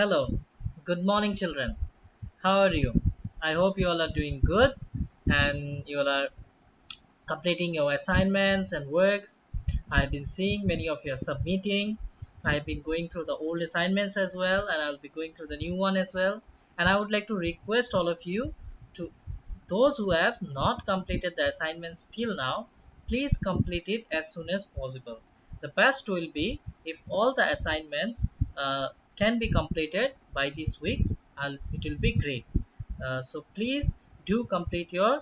Hello, good morning, children. How are you? I hope you all are doing good and you all are completing your assignments and works. I've been seeing many of you are submitting. I've been going through the old assignments as well, and I'll be going through the new one as well. And I would like to request all of you to those who have not completed the assignments till now, please complete it as soon as possible. The best will be if all the assignments can be completed by this week, it will be great. So please do complete your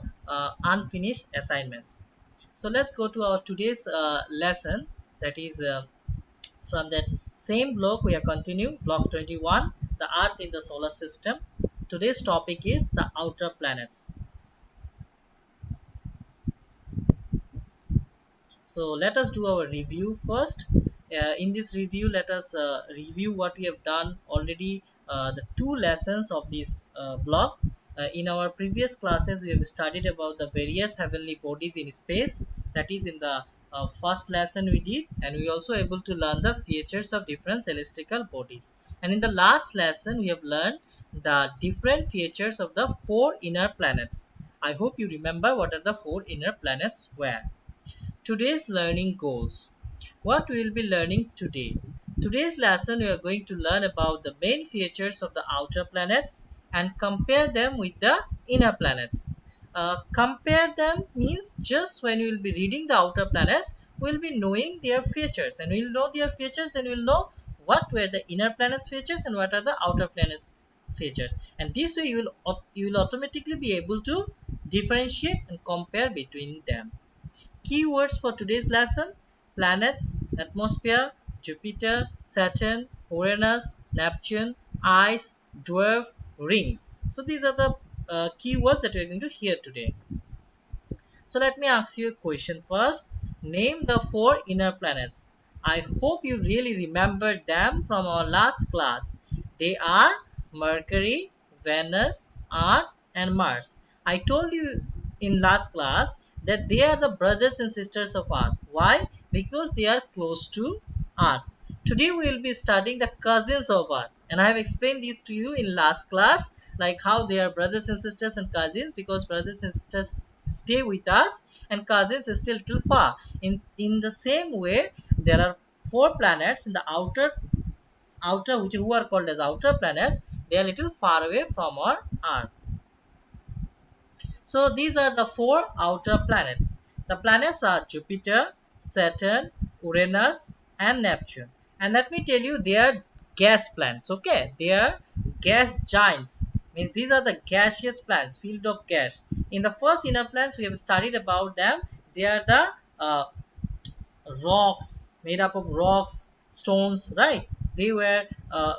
unfinished assignments. So let's go to our today's lesson, that is from that same block. We are continuing block 21, the earth in the solar system. Today's topic is the outer planets. So let us do our review first. In this review, let us review what we have done already, the two lessons of this block. In our previous classes, we have studied about the various heavenly bodies in space. That is in the first lesson we did, and we also able to learn the features of different celestial bodies. And in the last lesson, we have learned the different features of the four inner planets. I hope you remember what are the four inner planets were. Today's learning goals. What we will be learning today? Today's lesson we are going to learn about the main features of the outer planets and compare them with the inner planets. Compare them means just when we will be reading the outer planets, we will be knowing their features, and we will know their features, then we will know what were the inner planets features and what are the outer planets features, and this way you will automatically be able to differentiate and compare between them. Keywords for today's lesson: planets, atmosphere, Jupiter, Saturn, Uranus, Neptune, ice, dwarf, rings. So these are the keywords that we are going to hear today. So let me ask you a question first. Name the four inner planets. I hope you really remember them from our last class. They are Mercury, Venus, Earth, and Mars. I told you in last class that they are the brothers and sisters of Earth. Why? Because they are close to Earth. Today we will be studying the cousins of Earth, and I have explained these to you in last class, like how they are brothers and sisters and cousins, because brothers and sisters stay with us and cousins is still too far. In the same way, there are four planets in the outer which who are called as outer planets. They are little far away from our Earth. So these are the four outer planets. The planets are Jupiter, Saturn, Uranus, and Neptune. And let me tell you, they are gas planets. Okay, they are gas giants. Means these are the gaseous planets, field of gas. In the first inner planets, we have studied about them. They are the rocks, made up of rocks, stones, right? They were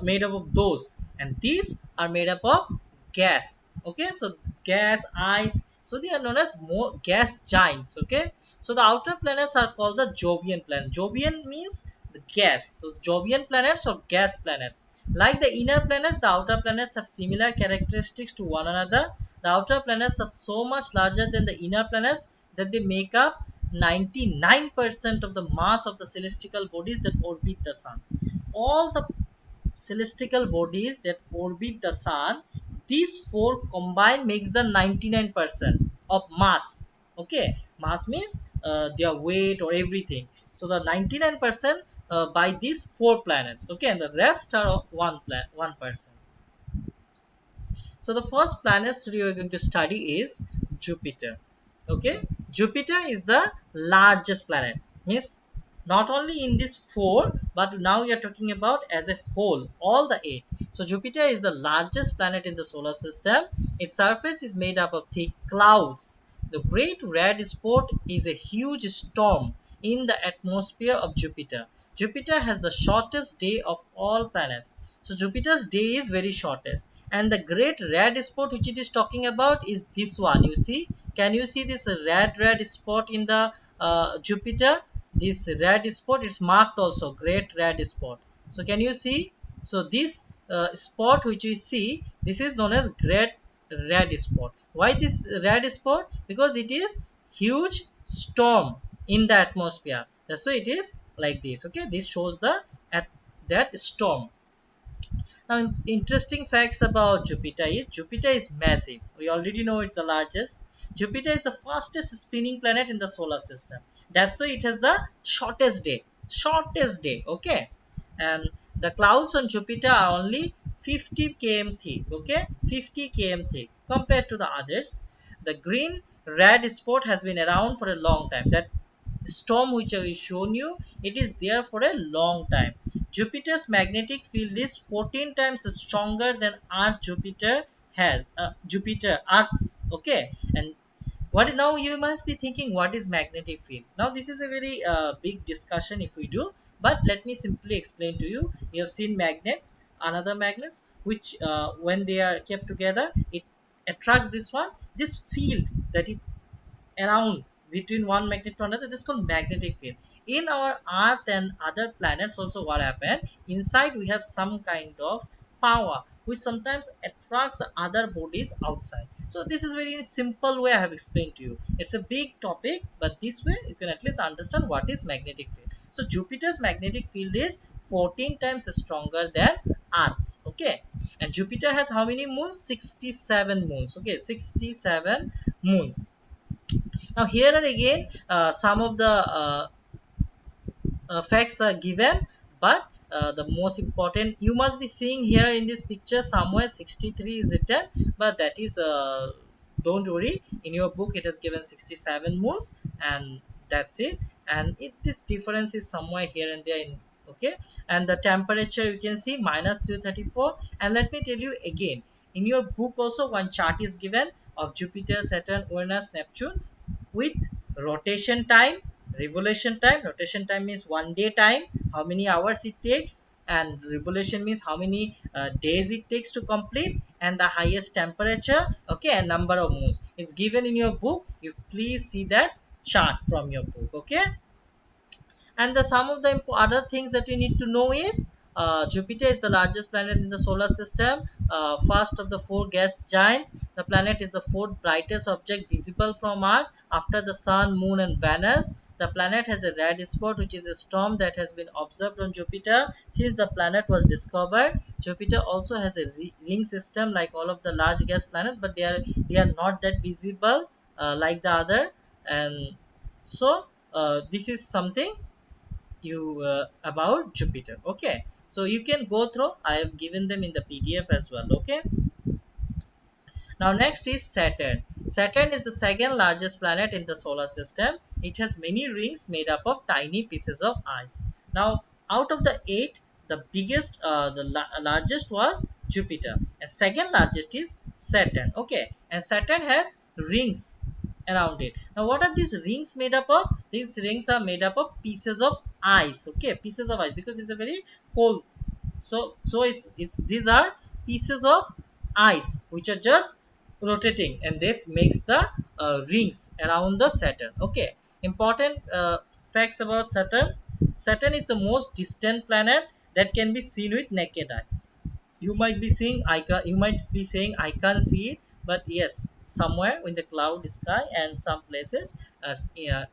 made up of those, and these are made up of gas. Okay, so gas, ice, so they are known as more gas giants. Okay, so the outer planets are called the Jovian planet. Jovian means the gas, so Jovian planets or gas planets. Like the inner planets, the outer planets have similar characteristics to one another. The outer planets are so much larger than the inner planets that they make up 99% of the mass of the celestial bodies that orbit the sun. All the celestial bodies that orbit the sun, these four combined makes the 99% of mass. Okay, mass means their weight or everything. So the 99% by these four planets. Okay, and the rest are of 1%. So the first planet today we're going to study is Jupiter. Okay, Jupiter is the largest planet. Means not only in this four, but now we are talking about as a whole, all the eight. So Jupiter is the largest planet in the solar system. Its surface is made up of thick clouds. The Great Red Spot is a huge storm in the atmosphere of Jupiter. Jupiter has the shortest day of all planets. So Jupiter's day is very shortest. And the Great Red Spot which it is talking about is this one. You see, can you see this red spot in the Jupiter? This red spot is marked also, Great Red Spot. So can you see? So this spot which you see, this is known as Great Red Spot. Why this red spot? Because it is huge storm in the atmosphere. That's why it is like this. Okay, this shows the at that storm. Now, interesting facts about Jupiter is Jupiter is massive. We already know it's the largest. Jupiter is the fastest spinning planet in the solar system. That's why it has the shortest day. Shortest day, okay? And the clouds on Jupiter are only 50 km thick, okay? 50 km thick compared to the others. The green red spot has been around for a long time. That storm which I have shown you, it is there for a long time. Jupiter's magnetic field is 14 times stronger than Earth Jupiter has. Jupiter Earth's, okay. And what now you must be thinking, what is magnetic field? Now this is a very big discussion if we do, but let me simply explain to you. You have seen magnets, another magnets, which when they are kept together, it attracts this one, this field that it around between one magnet to another. This is called magnetic field. In our Earth and other planets also, what happened, inside we have some kind of power which sometimes attracts the other bodies outside. So this is very simple way I have explained to you. It's a big topic, but this way you can at least understand what is magnetic field. So Jupiter's magnetic field is 14 times stronger than Earth's, okay. And Jupiter has how many moons? 67 moons, okay. 67 moons. Now here are again some of the facts are given, but the most important, you must be seeing here in this picture somewhere 63 is written, but that is don't worry, in your book it has given 67 moons, and that's it. And this difference is somewhere here and there in, okay. And the temperature you can see minus 334. And let me tell you again, in your book also one chart is given of Jupiter, Saturn, Uranus, Neptune with rotation time, revolution time. Rotation time means 1 day time, how many hours it takes, and revolution means how many days it takes to complete, and the highest temperature, okay, and number of moons. It's given in your book. You please see that chart from your book, okay. And the some of the other things that we need to know is Jupiter is the largest planet in the solar system, first of the four gas giants. The planet is the fourth brightest object visible from Earth after the Sun, Moon, and Venus. The planet has a red spot, which is a storm that has been observed on Jupiter since the planet was discovered. Jupiter also has a ring system like all of the large gas planets, but they are not that visible like the other. And so this is something you about Jupiter, okay. So you can go through, I have given them in the PDF as well, okay. Now next is Saturn. Saturn is the second largest planet in the solar system. It has many rings made up of tiny pieces of ice. Now out of the 8, the biggest largest was Jupiter, and second largest is Saturn, okay. And Saturn has rings around it. Now what are these rings made up of? These rings are made up of pieces of ice, okay, pieces of ice, because it's a very cold. So it's these are pieces of ice which are just rotating, and they makes the rings around the Saturn, okay. Important facts about Saturn. Saturn is the most distant planet that can be seen with naked eye. You might be seeing, you might be saying I can't see it, but yes, somewhere in the cloud sky and some places,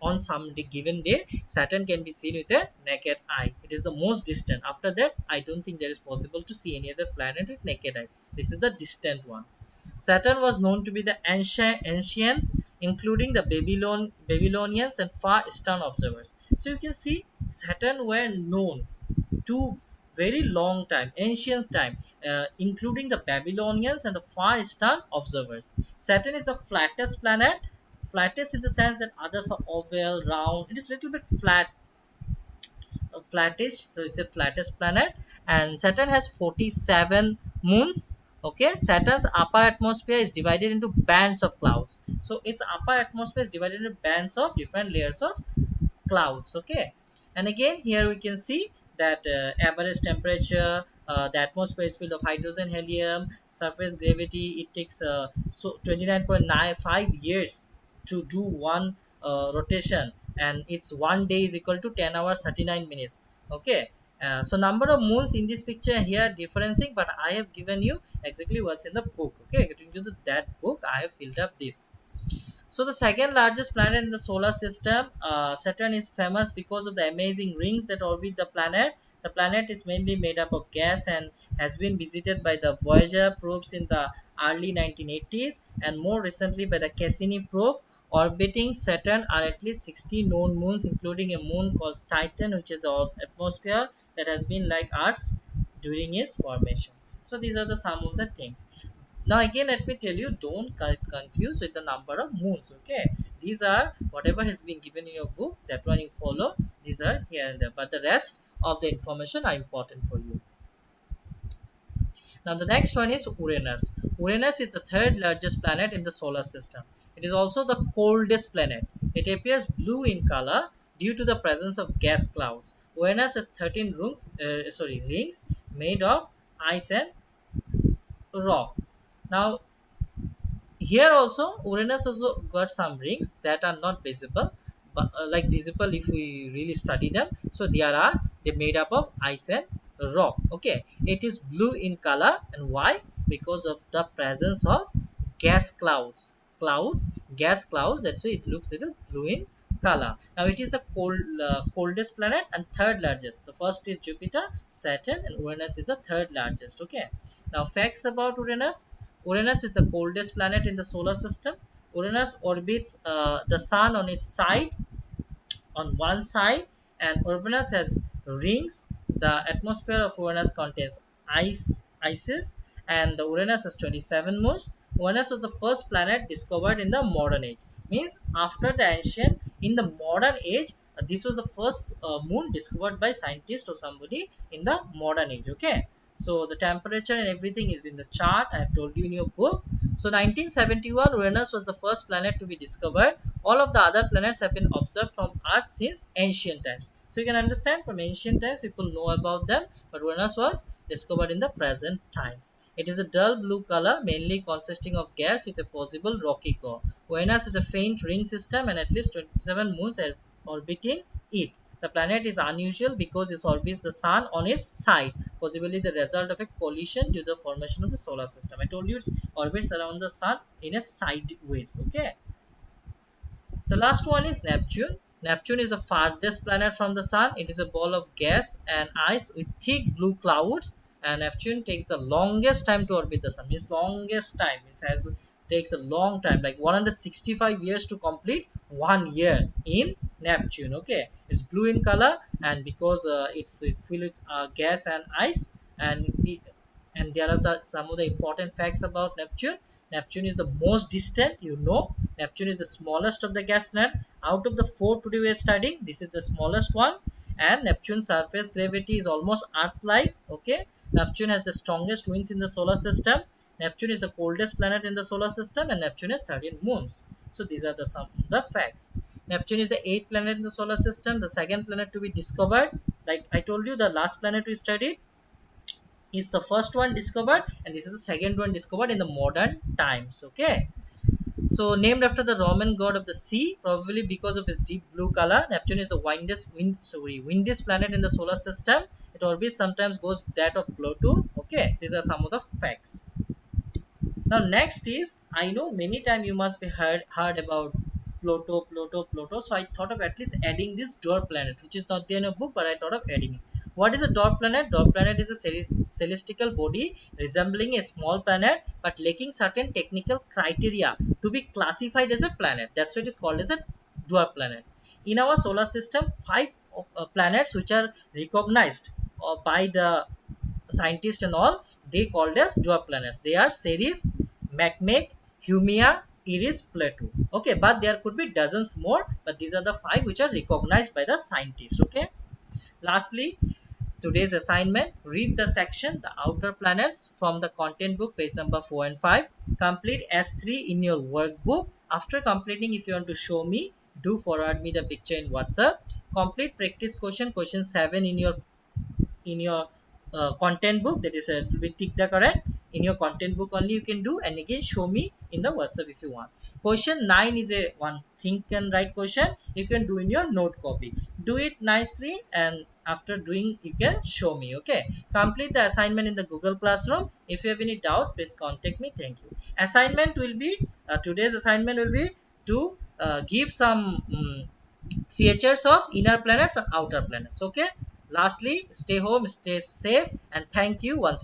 on some given day, Saturn can be seen with a naked eye. It is the most distant. After that, I don't think there is possible to see any other planet with naked eye. This is the distant one. Saturn was known to be the ancients, including the Babylonians and Far Eastern observers. So you can see Saturn were known to very long time, ancient time, including the Babylonians and the Far Eastern observers. Saturn is the flattest planet. Flattest in the sense that others are oval, round. It is little bit flat, flattish. So it's a flattest planet. And Saturn has 47 moons. Okay, Saturn's upper atmosphere is divided into bands of clouds. So its upper atmosphere is divided into bands of different layers of clouds, okay. And again here we can see that average temperature, the atmosphere is filled of hydrogen, helium, surface gravity. It takes so 29.95 years to do one rotation, and it's 1 day is equal to 10 hours 39 minutes, okay. So number of moons in this picture here differencing, but I have given you exactly what's in the book, okay. Getting to that book, I have filled up this. So the second largest planet in the solar system, Saturn, is famous because of the amazing rings that orbit the planet. The planet is mainly made up of gas and has been visited by the Voyager probes in the early 1980s, and more recently by the Cassini probe. Orbiting Saturn are at least 60 known moons, including a moon called Titan, which is an atmosphere that has been like Earth's during its formation. So these are the some of the things. Now again, let me tell you, don't get confused with the number of moons. Okay, these are whatever has been given in your book, that one you follow. These are here and there, but the rest of the information are important for you. Now the next one is Uranus. Uranus is the third largest planet in the solar system. It is also the coldest planet. It appears blue in color due to the presence of gas clouds. Uranus has 13 rings made of ice and rock. Now here also Uranus also got some rings that are not visible, but like visible if we really study them. So they made up of ice and rock. Okay, it is blue in color, and why? Because of the presence of gas clouds, gas clouds. That's why it looks little blue in color. Now it is the coldest planet and third largest. The first is Jupiter, Saturn, and Uranus is the third largest. Okay, now facts about Uranus. Uranus is the coldest planet in the solar system. Uranus orbits the sun on its side, on one side, and Uranus has rings. The atmosphere of Uranus contains ices, and the Uranus has 27 moons. Uranus was the first planet discovered in the modern age. Means after the ancient, in the modern age, this was the first moon discovered by scientists or somebody in the modern age. Okay. So the temperature and everything is in the chart I have told you in your book. So 1971, Uranus was the first planet to be discovered. All of the other planets have been observed from Earth since ancient times. So you can understand, from ancient times people know about them, but Uranus was discovered in the present times. It is a dull blue color, mainly consisting of gas with a possible rocky core. Uranus is a faint ring system, and at least 27 moons are orbiting it. The planet is unusual because it orbits the sun on its side, possibly the result of a collision due to the formation of the solar system. I told you it orbits around the sun in a sideways. Okay. The last one is Neptune. Neptune is the farthest planet from the sun. It is a ball of gas and ice with thick blue clouds. And Neptune takes the longest time to orbit the sun. Its longest time. Takes a long time, like 165 years to complete 1 year in Neptune. Okay, it's blue in color, and because it's filled with gas and ice, and and there are some of the important facts about Neptune. Neptune is the most distant, Neptune is the smallest of the gas planet. Out of the four today we are studying, this is the smallest one, and Neptune's surface gravity is almost Earth-like. Okay, Neptune has the strongest winds in the solar system. Neptune is the coldest planet in the solar system, and Neptune has 13 moons. So these are some of the facts. Neptune is the eighth planet in the solar system, the second planet to be discovered. Like I told you, the last planet we studied is the first one discovered, and this is the second one discovered in the modern times. Okay, so named after the Roman god of the sea, probably because of its deep blue color. Neptune is the windiest planet in the solar system. It orbits sometimes goes that of Pluto. Okay, these are some of the facts. Now next is, I know many times you must be heard about Pluto. So I thought of at least adding this dwarf planet, which is not there in a book, but I thought of adding it. What is a dwarf planet? Dwarf planet is a celestial body resembling a small planet, but lacking certain technical criteria to be classified as a planet. That's why it is called as a dwarf planet. In our solar system, five planets which are recognized by the scientists and all, they called as dwarf planets. They are Ceres, Makemake, Haumea, Eris, Pluto. Okay, but there could be dozens more, but these are the five which are recognized by the scientists. Okay. Lastly, today's assignment: read the section "The Outer Planets" from the content book, page number 4 and 5. Complete S3 in your workbook. After completing, if you want to show me, do forward me the picture in WhatsApp. Complete practice question 7 in your content book, that is will be tick the correct in your content book only you can do, and again show me in the WhatsApp if you want. Question 9 is a one think and write question, you can do in your note copy. Do it nicely, and after doing you can show me. Okay, complete the assignment in the Google Classroom. If you have any doubt, please contact me. Thank you. Assignment will be today's assignment will be to give some features of inner planets and outer planets. Okay, Lastly, stay home, stay safe, and thank you once.